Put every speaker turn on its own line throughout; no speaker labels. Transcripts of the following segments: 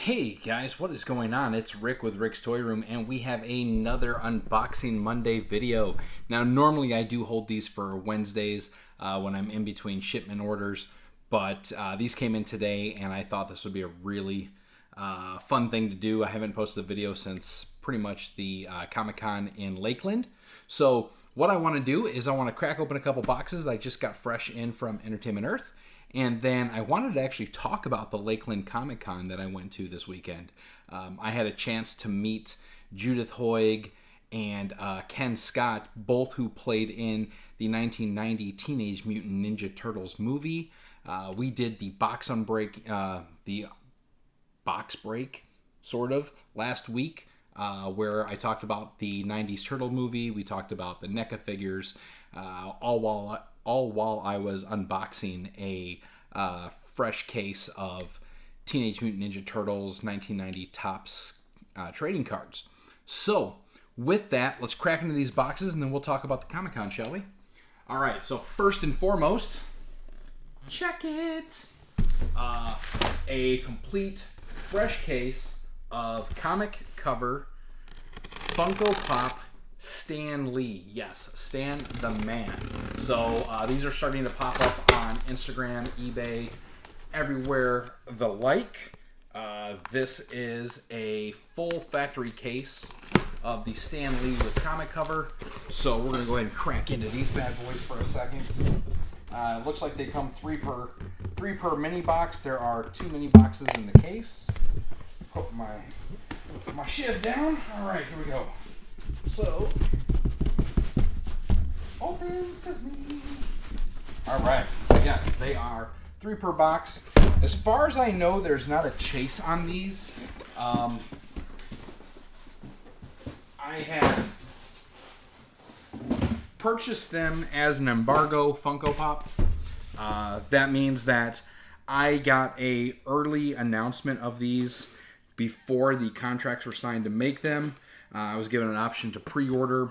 Hey guys, what is going on? It's Rick with Rick's Toy Room, and we have another Unboxing Monday video. Now, normally I do hold these for Wednesdays when I'm in between shipment orders, but these came in today, and I thought this would be a really fun thing to do. I haven't posted a video since pretty much the Comic-Con in Lakeland. So what I want to do is I want to crack open a couple boxes that I just got fresh in from Entertainment Earth. And then I wanted to actually talk about the Lakeland Comic Con that I went to this weekend. I had a chance to meet Judith Hoig and Ken Scott, both who played in the 1990 Teenage Mutant Ninja Turtles movie. We did the box break, sort of, last week, where I talked about the 90s Turtle movie. We talked about the NECA figures, all while I was unboxing a fresh case of Teenage Mutant Ninja Turtles 1990 Topps trading cards. So, with that, let's crack into these boxes and then we'll talk about the Comic-Con, shall we? All right, so first and foremost, check it! A complete, fresh case of comic cover Funko Pop Stan Lee. Yes, Stan the Man. So these are starting to pop up on Instagram, eBay, everywhere the like. This is a full factory case of the Stan Lee with comic cover. So we're going to go ahead and crack into these bad boys for a second. It looks like they come three per mini box. There are 2 mini boxes in the case. Put my shiv down. All right, here we go. So, open sesame. All right. Yes, they are 3 per box. As far as I know, there's not a chase on these. I had purchased them as an embargo Funko Pop. That means that I got a early announcement of these before the contracts were signed to make them. I was given an option to pre-order,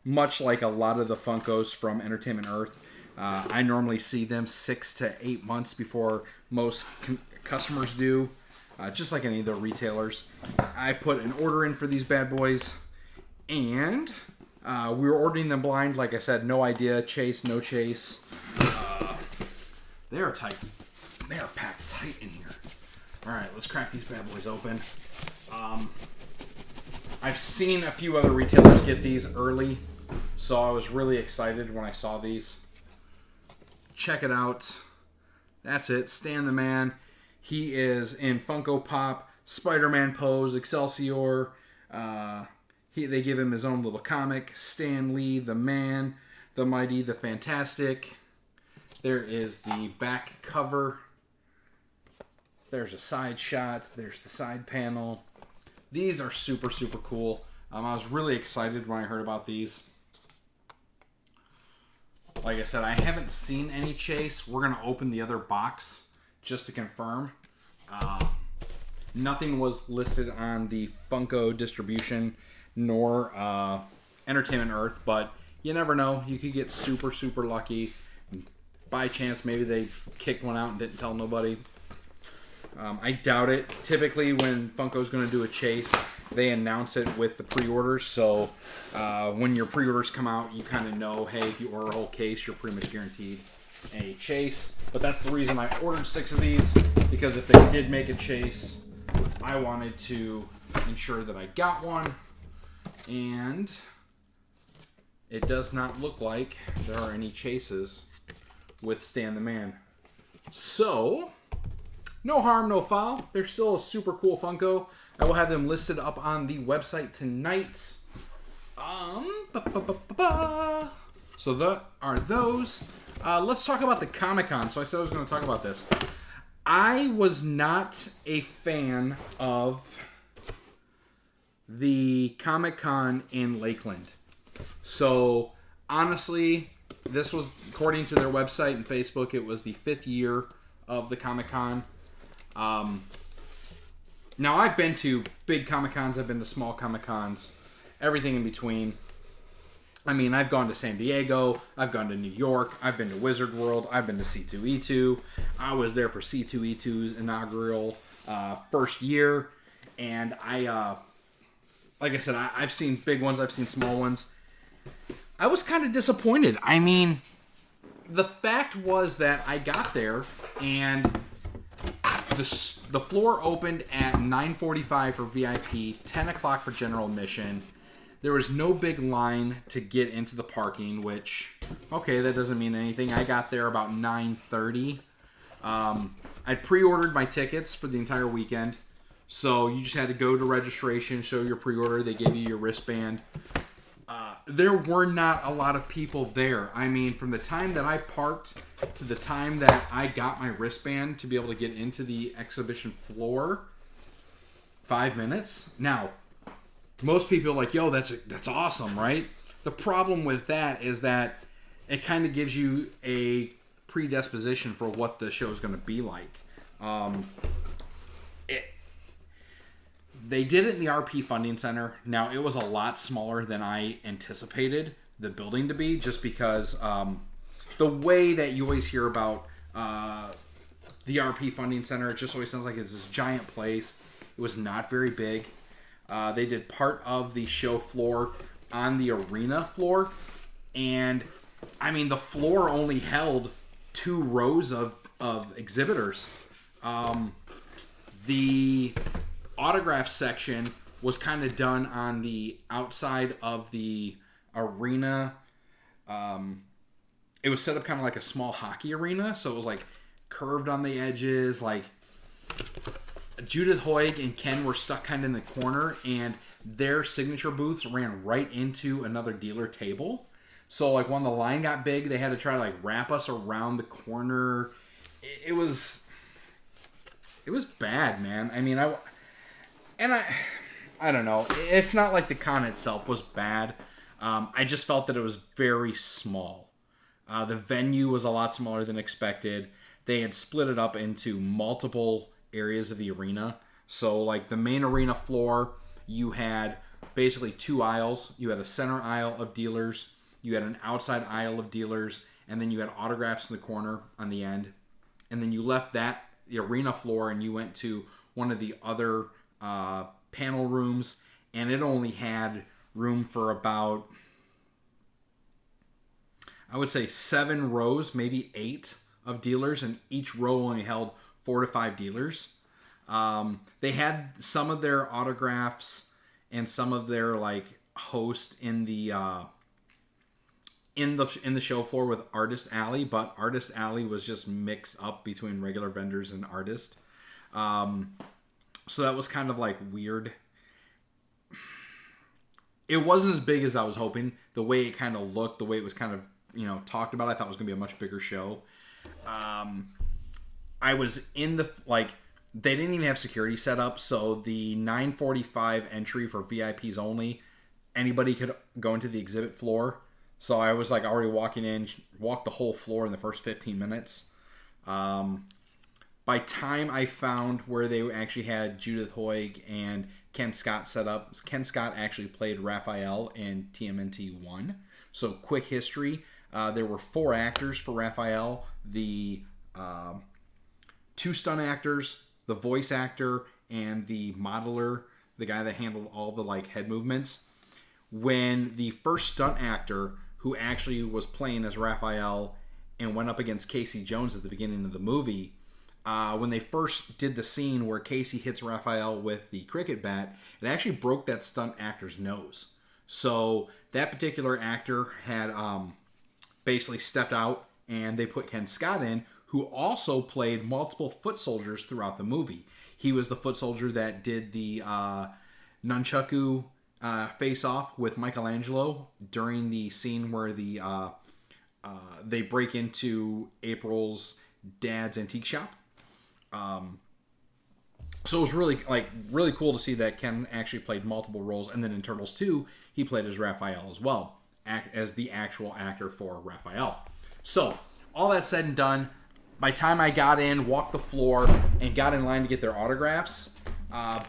much like a lot of the Funkos from Entertainment Earth. I normally see them 6 to 8 months before most customers do, just like any of the retailers. I put an order in for these bad boys, and we were ordering them blind. Like I said, no idea, chase, no chase. They are tight. They are packed tight in here. All right, let's crack these bad boys open. I've seen a few other retailers get these early, so I was really excited when I saw these. Check it out. That's it. Stan the Man. He is in Funko Pop, Spider-Man pose, Excelsior. They give him his own little comic. Stan Lee, the Man, the Mighty, the Fantastic. There is the back cover. There's a side shot. There's the side panel. These are super, super cool. I was really excited when I heard about these. Like I said, I haven't seen any chase. We're going to open the other box just to confirm. Nothing was listed on the Funko distribution nor Entertainment Earth, but you never know. You could get super, super lucky. By chance, maybe they kicked one out and didn't tell nobody. I doubt it. Typically, when Funko's going to do a chase, they announce it with the pre-orders. So when your pre-orders come out, you kind of know, hey, if you order a whole case, you're pretty much guaranteed a chase. But that's the reason I ordered 6 of these, because if they did make a chase, I wanted to ensure that I got one. And it does not look like there are any chases with Stan the Man. So, no harm, no foul. They're still a super cool Funko. I will have them listed up on the website tonight. So that are those. Let's talk about the Comic-Con. So I said I was going to talk about this. I was not a fan of the Comic-Con in Lakeland. So honestly, this was, according to their website and Facebook, it was the 5th year of the Comic-Con. Now, I've been to big Comic-Cons, I've been to small Comic-Cons, everything in between. I mean, I've gone to San Diego, I've gone to New York, I've been to Wizard World, I've been to C2E2. I was there for C2E2's inaugural first year. And like I said, I've seen big ones, I've seen small ones. I was kind of disappointed. I mean, the fact was that I got there and the floor opened at 9:45 for VIP, 10 o'clock for general admission. There was no big line to get into the parking, which, okay, that doesn't mean anything. I got there about 9:30. I'd pre-ordered my tickets for the entire weekend. So you just had to go to registration, show your pre-order. They gave you your wristband. There were not a lot of people there. I mean, from the time that I parked to the time that I got my wristband to be able to get into the exhibition floor, 5 minutes. Now, most people are like, yo, that's awesome, right? The problem with that is that it kind of gives you a predisposition for what the show is going to be like. They did it in the RP Funding Center. Now, it was a lot smaller than I anticipated the building to be, just because the way that you always hear about the RP Funding Center, it just always sounds like it's this giant place. It was not very big. They did part of the show floor on the arena floor, and I mean, the floor only held 2 rows of exhibitors. The autograph section was kind of done on the outside of the arena. It was set up kind of like a small hockey arena, so it was like curved on the edges. Like Judith Hoig and Ken were stuck kind of in the corner, and their signature booths ran right into another dealer table. So like when the line got big, they had to try to like wrap us around the corner. It was bad, man. I mean, I don't know. It's not like the con itself was bad. I just felt that it was very small. The venue was a lot smaller than expected. They had split it up into multiple areas of the arena. So like the main arena floor, you had basically 2 aisles. You had a center aisle of dealers. You had an outside aisle of dealers. And then you had autographs in the corner on the end. And then you left the arena floor and you went to one of the other panel rooms, and it only had room for about, I would say 7 rows, maybe 8 of dealers, and each row only held 4 to 5 dealers. They had some of their autographs and some of their like host in the show floor with Artist Alley, but Artist Alley was just mixed up between regular vendors and artists. So that was kind of like weird. It wasn't as big as I was hoping. The way it kind of looked, the way it was kind of, talked about, I thought it was going to be a much bigger show. I was in the, like, they didn't even have security set up, so the 9:45 entry for VIPs only, anybody could go into the exhibit floor. So I was like already walked the whole floor in the first 15 minutes. By time I found where they actually had Judith Hoig and Ken Scott set up, Ken Scott actually played Raphael in TMNT 1. So quick history, there were 4 actors for Raphael, the 2 stunt actors, the voice actor, and the modeler, the guy that handled all the like head movements. When the first stunt actor, who actually was playing as Raphael and went up against Casey Jones at the beginning of the movie, when they first did the scene where Casey hits Raphael with the cricket bat, it actually broke that stunt actor's nose. So that particular actor had basically stepped out, and they put Ken Scott in, who also played multiple foot soldiers throughout the movie. He was the foot soldier that did the nunchaku face-off with Michelangelo during the scene where they break into April's dad's antique shop. So it was really cool to see that Ken actually played multiple roles, and then in Turtles 2, he played as Raphael as well, as the actual actor for Raphael. So all that said and done, by the time I got in, walked the floor, and got in line to get their autographs,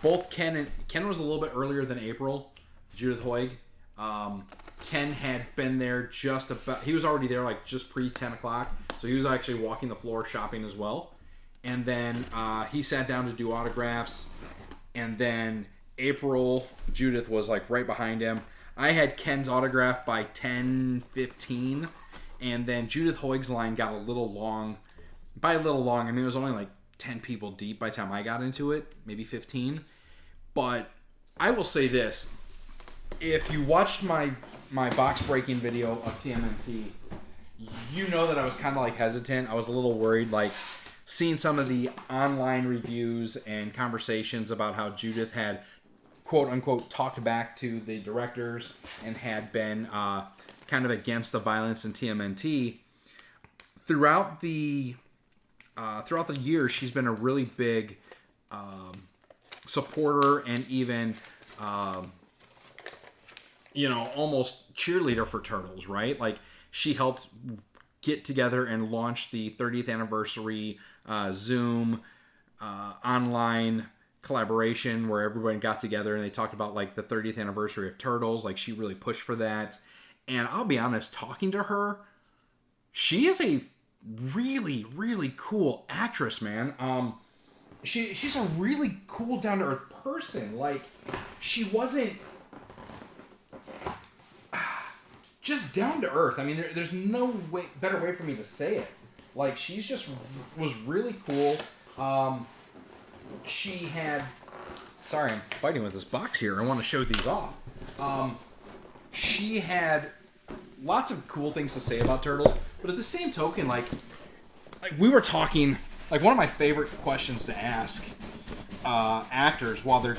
both Ken was a little bit earlier than April, Judith Hoig. Ken had been there he was already there like just pre 10 o'clock, so he was actually walking the floor shopping as well. And then he sat down to do autographs. and then April Judith was like right behind him. I had Ken's autograph by 10:15, and then Judith Hoig's line got a little long. By a little long, I mean it was only like 10 people deep by the time I got into it, maybe 15. But I will say this: if you watched my box breaking video of TMNT, you know that I was kind of like hesitant. I was a little worried, like seeing some of the online reviews and conversations about how Judith had quote unquote talked back to the directors and had been kind of against the violence in TMNT. Throughout the years, she's been a really big supporter and even almost cheerleader for Turtles, right? Like she helped get together and launch the 30th anniversary Zoom online collaboration where everybody got together and they talked about like the 30th anniversary of Turtles. Like she really pushed for that. And I'll be honest, talking to her, she is a really, really cool actress, man. She's a really cool, down to earth person. Like she wasn't just down to earth. I mean, there's no better way for me to say it. Like she's just was really cool. She had... Sorry, I'm fighting with this box here. I want to show these off. She had lots of cool things to say about Turtles, but at the same token, like we were talking, like one of my favorite questions to ask actors while they're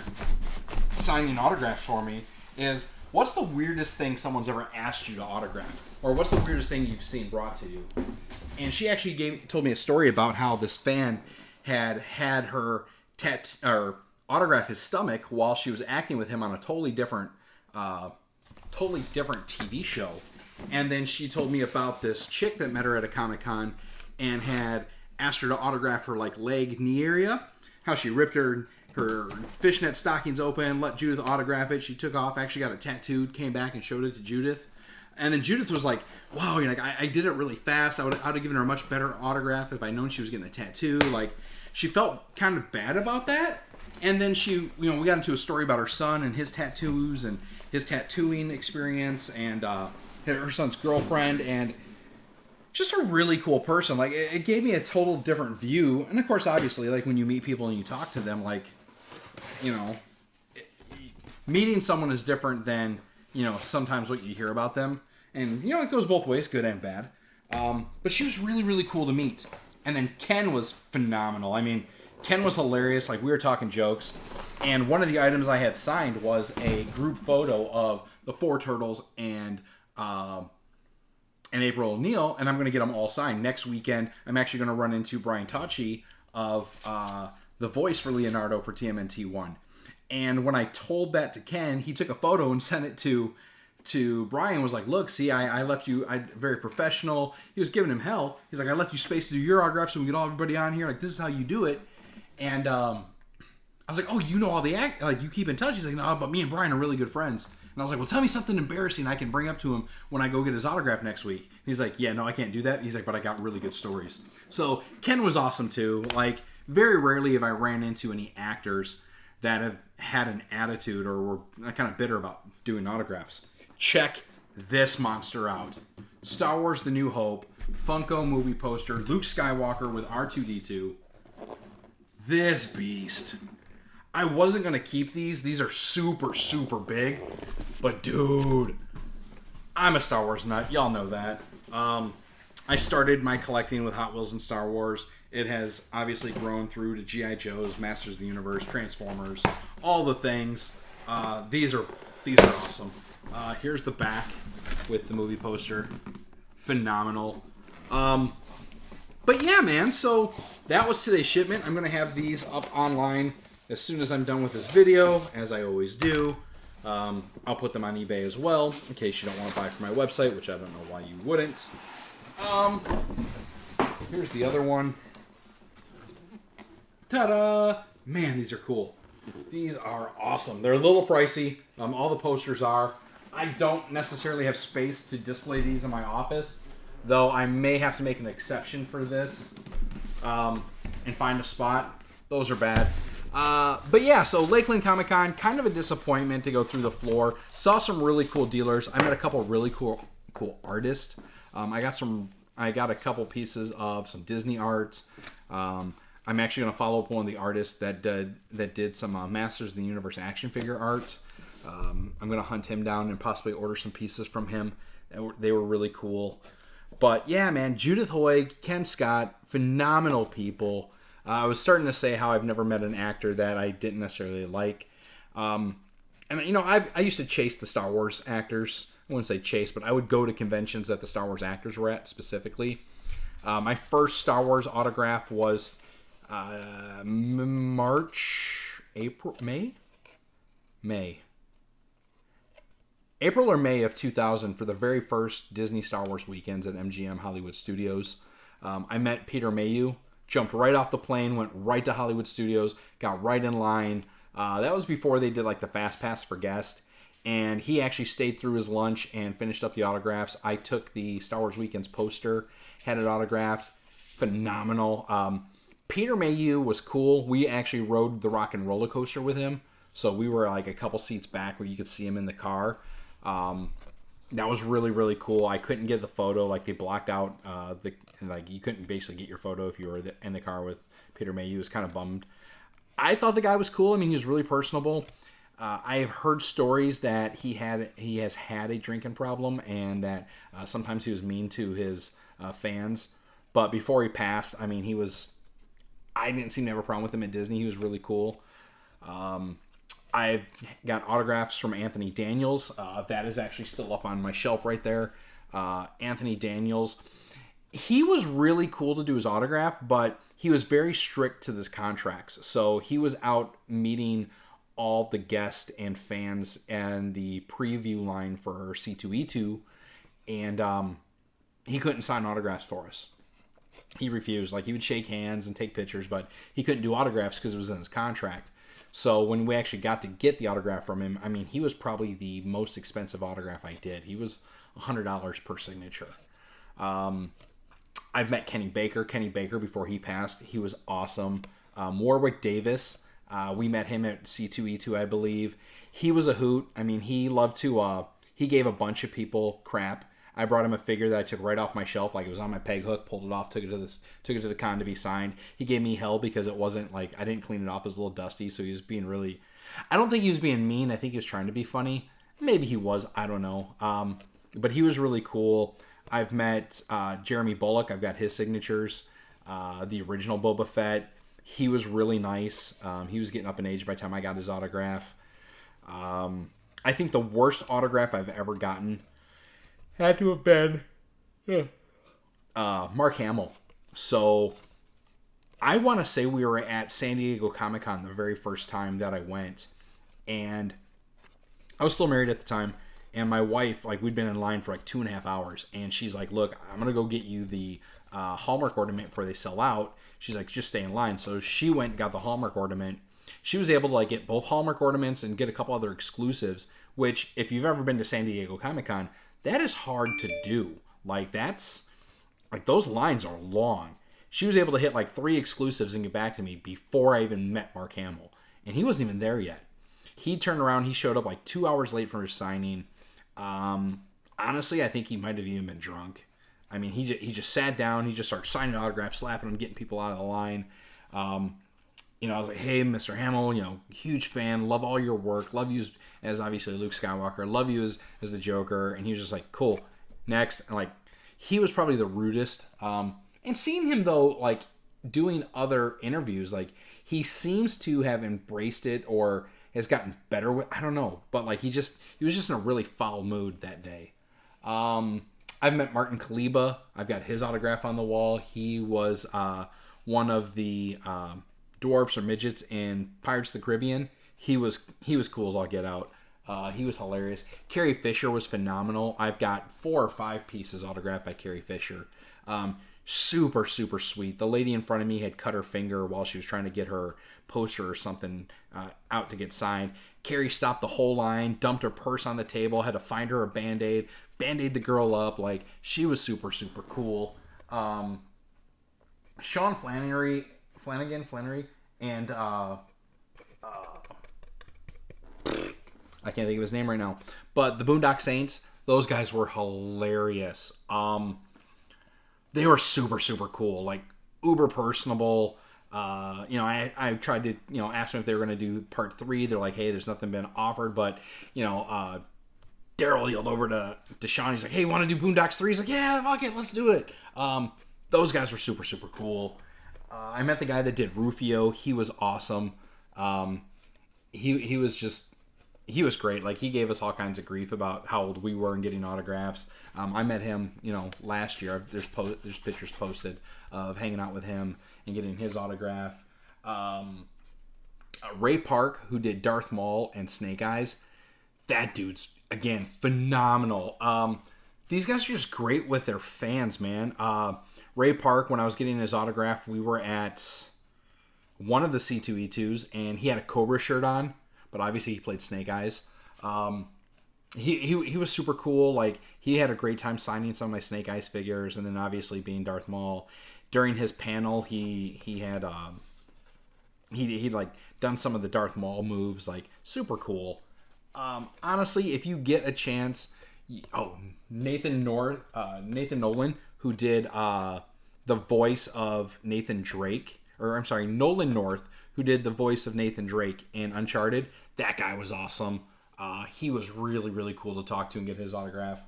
signing autographs for me is, what's the weirdest thing someone's ever asked you to autograph? Or what's the weirdest thing you've seen brought to you? And she actually told me a story about how this fan had her autograph his stomach while she was acting with him on a totally different TV show. And then she told me about this chick that met her at a Comic-Con and had asked her to autograph her like leg, knee area. How she ripped her fishnet stockings open, let Judith autograph it. She took off, actually got it tattooed, came back and showed it to Judith. And then Judith was like, wow, I did it really fast. I would have given her a much better autograph if I'd known she was getting a tattoo. Like, she felt kind of bad about that. And then we got into a story about her son and his tattoos and his tattooing experience and her son's girlfriend, and just a really cool person. Like, it gave me a total different view. And of course, obviously, like when you meet people and you talk to them, like, meeting someone is different than, sometimes what you hear about them. And, it goes both ways, good and bad. But she was really, really cool to meet. And then Ken was phenomenal. I mean, Ken was hilarious. Like, we were talking jokes. And one of the items I had signed was a group photo of the four Turtles and April O'Neil. And I'm going to get them all signed. Next weekend, I'm actually going to run into Brian Tachi of the voice for Leonardo for TMNT 1. And when I told that to Ken, he took a photo and sent it to Brian. Was like, look, see, I left you, very professional. He was giving him hell. He's like, I left you space to do your autograph so we can get all everybody on here. Like, this is how you do it. And I was like, oh, you know all the like, you keep in touch? He's like, no, but me and Brian are really good friends. And I was like, well, tell me something embarrassing I can bring up to him when I go get his autograph next week. And he's like, yeah, no, I can't do that. He's like, but I got really good stories. So Ken was awesome too. Like, very rarely have I ran into any actors that have had an attitude or were kind of bitter about doing autographs. Check this monster out. Star Wars The New Hope, Funko movie poster, Luke Skywalker with R2-D2. This beast. I wasn't going to keep these. These are super, super big. But dude, I'm a Star Wars nut. Y'all know that. I started my collecting with Hot Wheels and Star Wars. It has obviously grown through to G.I. Joes, Masters of the Universe, Transformers, all the things. These are awesome. Here's the back with the movie poster. Phenomenal. But yeah, man, so that was today's shipment. I'm going to have these up online as soon as I'm done with this video, as I always do. I'll put them on eBay as well, in case you don't want to buy from my website, which I don't know why you wouldn't. Here's the other one. Ta-da! Man, these are cool. These are awesome. They're a little pricey. All the posters are. I don't necessarily have space to display these in my office, though I may have to make an exception for this and find a spot. Those are bad. But yeah, so Lakeland Comic Con, kind of a disappointment to go through the floor. Saw some really cool dealers. I met a couple really cool artists. I got a couple pieces of some Disney art. I'm actually going to follow up one of the artists that did some Masters of the Universe action figure art. I'm going to hunt him down and possibly order some pieces from him. They were really cool. But yeah, man, Judith Hoig, Ken Scott, phenomenal people. I was starting to say how I've never met an actor that I didn't necessarily like. And, you know, I used to chase the Star Wars actors. I wouldn't say chase, but I would go to conventions that the Star Wars actors were at specifically. My first Star Wars autograph was April or May of 2000 for the very first Disney Star Wars weekends at MGM Hollywood Studios. I met Peter Mayhew, jumped right off the plane, went right to Hollywood Studios, got right in line. That was before they did like the Fast Pass for guests. And he actually stayed through his lunch and finished up the autographs. I took the Star Wars Weekends poster, had it autographed. Phenomenal. Peter Mayhew was cool. We actually rode the Rock and Roller Coaster with him. So we were like a couple seats back where you could see him in the car. That was really, really cool. I couldn't get the photo. Like they blocked out you couldn't basically get your photo if you were in the car with Peter Mayhew. It was kind of bummed. I thought the guy was cool. I mean, he was really personable. I have heard stories that he has had a drinking problem and that sometimes he was mean to his fans. But before he passed, I mean, I didn't seem to have a problem with him at Disney. He was really cool. I've got autographs from Anthony Daniels. That is actually still up on my shelf right there. Anthony Daniels. He was really cool to do his autograph, but he was very strict to his contracts. So he was out meeting all the guests and fans and the preview line for C2E2, and he couldn't sign autographs for us. He refused. Like, he would shake hands and take pictures, but he couldn't do autographs because it was in his contract. So when we actually got to get the autograph from him, I mean, he was probably the most expensive autograph I did. He was $100 per signature. I've met Kenny Baker. Kenny Baker, before he passed, he was awesome. Warwick Davis, we met him at C2E2, I believe. He was a hoot. I mean, he loved to, he gave a bunch of people crap. I brought him a figure that I took right off my shelf, like it was on my peg hook, pulled it off, took it to the con to be signed. He gave me hell because it wasn't like, I didn't clean it off, it was a little dusty, so he was being really, I don't think he was being mean, I think he was trying to be funny. Maybe he was, I don't know. But he was really cool. I've met Jeremy Bullock, I've got his signatures, the original Boba Fett. He was really nice. He was getting up in age by the time I got his autograph. I think the worst autograph I've ever gotten had to have been Mark Hamill. So I want to say we were at San Diego Comic-Con the very first time that I went, and I was still married at the time, and my wife, like, we'd been in line for like 2.5 hours, and she's like, look, I'm going to go get you the Hallmark ornament before they sell out. She's like, just stay in line. So she went and got the Hallmark ornament. She was able to like get both Hallmark ornaments and get a couple other exclusives, which if you've ever been to San Diego Comic-Con, that is hard to do. Like, that's, like, those lines are long. She was able to hit like 3 exclusives and get back to me before I even met Mark Hamill. And he wasn't even there yet. He turned around, he showed up like 2 hours late for his signing. Honestly, I think he might have even been drunk. I mean, he just sat down, he just started signing autographs, slapping them, getting people out of the line. You know, I was like, hey, Mr. Hamill, you know, huge fan, love all your work, love you as obviously Luke Skywalker, love you as the Joker. And he was just like, cool, next. And like, he was probably the rudest. And seeing him though, like doing other interviews, like he seems to have embraced it or has gotten better with, I don't know, but like he was just in a really foul mood that day. I've met Martin Kaliba. I've got his autograph on the wall. He was one of the dwarfs or midgets in Pirates of the Caribbean. He was cool as all get out. He was hilarious. Carrie Fisher was phenomenal. I've got 4 or 5 pieces autographed by Carrie Fisher. Super, super sweet. The lady in front of me had cut her finger while she was trying to get her poster or something out to get signed. Carrie stopped the whole line, dumped her purse on the table, had to find her a Band-Aid, Band-Aid the girl up. Like, she was super, super cool. Sean Flannery, and I can't think of his name right now. But the Boondock Saints, those guys were hilarious. They were super, super cool. Like, uber personable. I tried to, ask them if they were going to do part 3. They're like, hey, there's nothing been offered. But, Daryl yelled over to Deshaun. He's like, hey, want to do Boondocks 3? He's like, yeah, fuck it, let's do it. Those guys were super, super cool. I met the guy that did Rufio. He was awesome. He was great. Like, he gave us all kinds of grief about how old we were and getting autographs. I met him, last year. There's pictures posted of hanging out with him and getting his autograph. Ray Park, who did Darth Maul and Snake Eyes, that dude's, again, phenomenal. These guys are just great with their fans, man. Ray Park, when I was getting his autograph, we were at one of the C2E2s, and he had a Cobra shirt on, but obviously he played Snake Eyes. He was super cool. Like, he had a great time signing some of my Snake Eyes figures, and then obviously being Darth Maul. During his panel, he had he'd like done some of the Darth Maul moves, like, super cool. Honestly, if you get a chance, Nathan Nolan, who did the voice of Nathan Drake, Nolan North, who did the voice of Nathan Drake in Uncharted, that guy was awesome. He was really, really cool to talk to and get his autograph.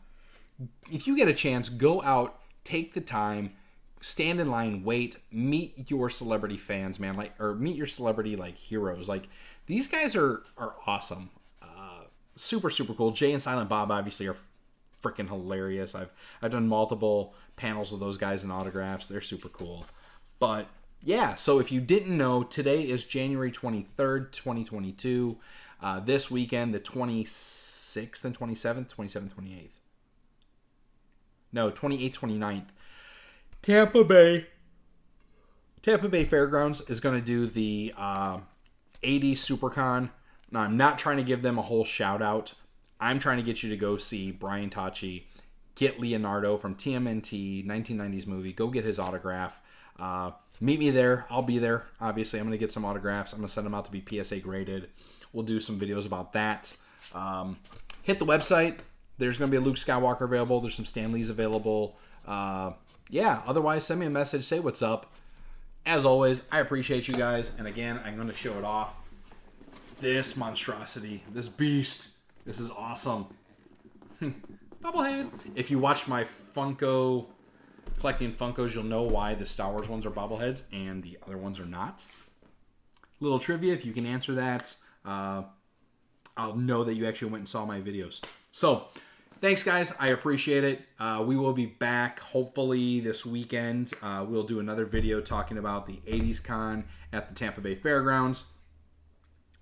If you get a chance, go out, take the time, stand in line, wait, meet your celebrity fans, man, or meet your celebrity heroes. Like, these guys are awesome. Super, super cool. Jay and Silent Bob obviously are freaking hilarious. I've done multiple panels with those guys and autographs. They're super cool. But yeah, so if you didn't know, today is January 23rd, 2022. This weekend, the 26th and 27th, 27th, 28th. No, 28th, 29th. Tampa Bay Fairgrounds is going to do the 80s SuperCon. Now, I'm not trying to give them a whole shout out. I'm trying to get you to go see Brian Tacci, get Leonardo from TMNT, 1990s movie. Go get his autograph. Meet me there. I'll be there. Obviously, I'm going to get some autographs. I'm going to send them out to be PSA graded. We'll do some videos about that. Hit the website. There's going to be a Luke Skywalker available. There's some Stan Lees available. Otherwise, send me a message. Say what's up. As always, I appreciate you guys. And again, I'm going to show it off. This monstrosity. This beast. This is awesome. Bobblehead. If you watch my Funko, collecting Funkos, you'll know why the Star Wars ones are bobbleheads and the other ones are not. Little trivia, if you can answer that, I'll know that you actually went and saw my videos. So, thanks guys. I appreciate it. We will be back hopefully this weekend. We'll do another video talking about the 80s Con at the Tampa Bay Fairgrounds.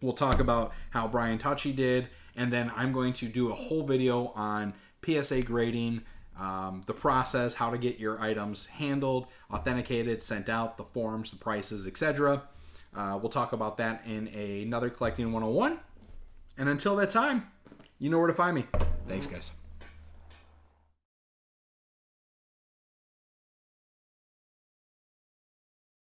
We'll talk about how Brian Tacci did, and then I'm going to do a whole video on PSA grading, the process, how to get your items handled, authenticated, sent out, the forms, the prices, etc. We'll talk about that in another Collecting 101. And until that time, you know where to find me. Thanks, guys.